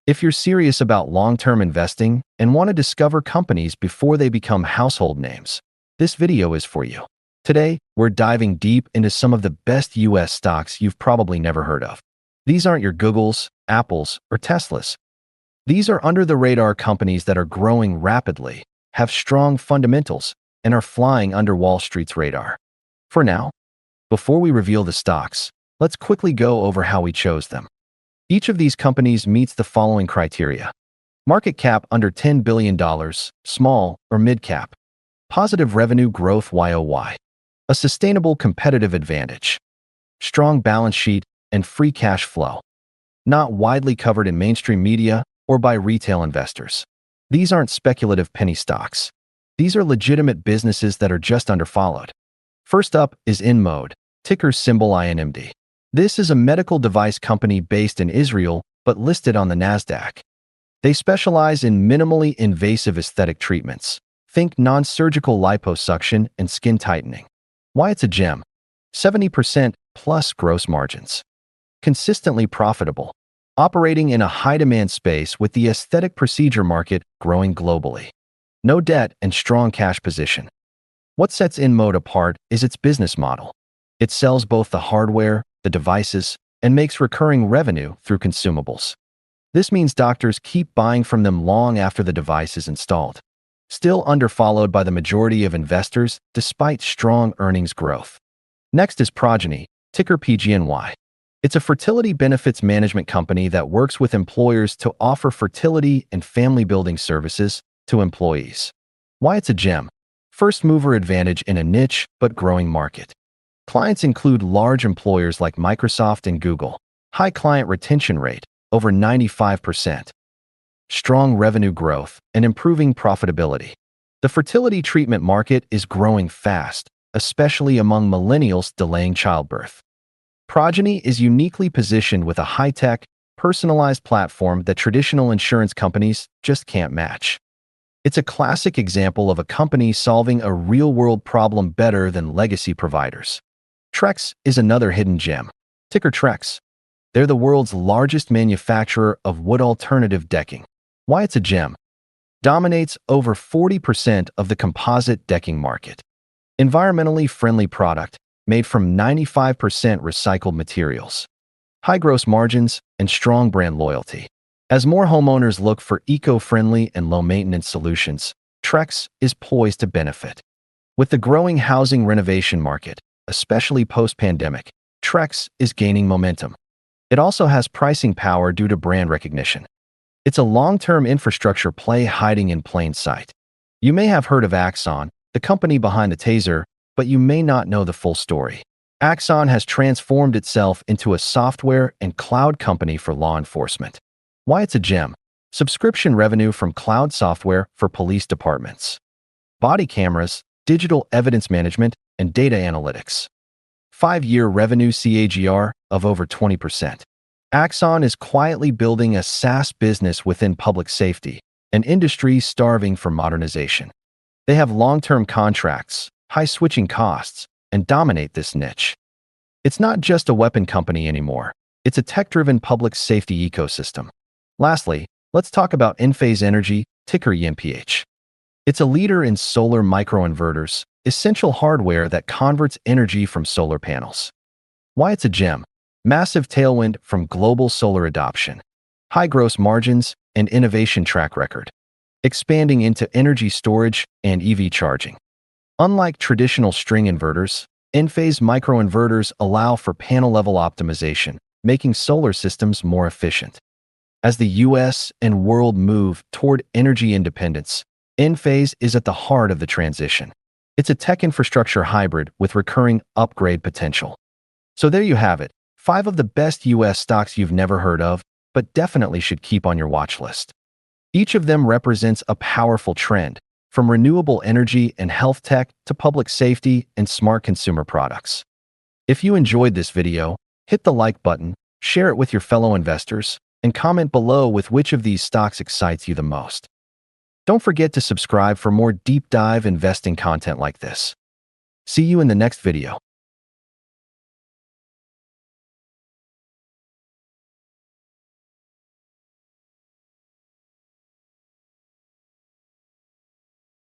If you're serious about long-term investing and want to discover companies before they become household names, this video is for you. Today, we're diving deep into some of the best US stocks you've probably never heard of. These aren't your Googles, Apples, or Teslas. These are under-the-radar companies that are growing rapidly, have strong fundamentals, and are flying under Wall Street's radar. For now, before we reveal the stocks, let's quickly go over how we chose them. Each of these companies meets the following criteria: market cap under $10 billion, small or mid-cap, positive revenue growth YoY, a sustainable competitive advantage, strong balance sheet, and free cash flow, not widely covered in mainstream media or by retail investors. These aren't speculative penny stocks. These are legitimate businesses that are just underfollowed. First up is InMode, ticker symbol INMD. This is a medical device company based in Israel but listed on the Nasdaq. They specialize in minimally invasive aesthetic treatments. Think non-surgical liposuction and skin tightening. Why it's a gem: 70% plus gross margins. Consistently profitable, operating in a high-demand space with the aesthetic procedure market growing globally. No debt and strong cash position. What sets InMode apart is its business model. It sells both the hardware, the devices, and makes recurring revenue through consumables. This means doctors keep buying from them long after the device is installed. Still underfollowed by the majority of investors despite strong earnings growth. Next is Progyny, ticker PGNY. It's a fertility benefits management company that works with employers to offer fertility and family building services to employees. Why it's a gem: first mover advantage in a niche but growing market. Clients include large employers like Microsoft and Google. High client retention rate, over 95%. Strong revenue growth and improving profitability. The fertility treatment market is growing fast, especially among millennials delaying childbirth. Progyny is uniquely positioned with a high-tech, personalized platform that traditional insurance companies just can't match. It's a classic example of a company solving a real-world problem better than legacy providers. Trex is another hidden gem. Ticker Trex. They're the world's largest manufacturer of wood alternative decking. Why it's a gem: dominates over 40% of the composite decking market. Environmentally friendly product, made from 95% recycled materials. High gross margins and strong brand loyalty. As more homeowners look for eco-friendly and low-maintenance solutions, Trex is poised to benefit. With the growing housing renovation market, especially post-pandemic, Trex is gaining momentum. It also has pricing power due to brand recognition. It's a long-term infrastructure play hiding in plain sight. You may have heard of Axon, the company behind the Taser, but you may not know the full story. Axon has transformed itself into a software and cloud company for law enforcement. Why it's a gem: subscription revenue from cloud software for police departments. Body cameras, digital evidence management, and data analytics. 5-year revenue CAGR of over 20%. Axon is quietly building a SaaS business within public safety, an industry starving for modernization. They have long-term contracts, high switching costs, and dominate this niche. It's not just a weapon company anymore. It's a tech-driven public safety ecosystem. Lastly, let's talk about Enphase Energy, ticker ENPH. It's a leader in solar microinverters, essential hardware that converts energy from solar panels. Why it's a gem: massive tailwind from global solar adoption. High gross margins and innovation track record. Expanding into energy storage and EV charging. Unlike traditional string inverters, Enphase microinverters allow for panel-level optimization, making solar systems more efficient. As the US and world move toward energy independence, Enphase is at the heart of the transition. It's a tech infrastructure hybrid with recurring upgrade potential. So there you have it, 5 of the best US stocks you've never heard of, but definitely should keep on your watch list. Each of them represents a powerful trend, from renewable energy and health tech to public safety and smart consumer products. If you enjoyed this video, hit the like button, share it with your fellow investors, and comment below with which of these stocks excites you the most. Don't forget to subscribe for more deep dive investing content like this. See you in the next video.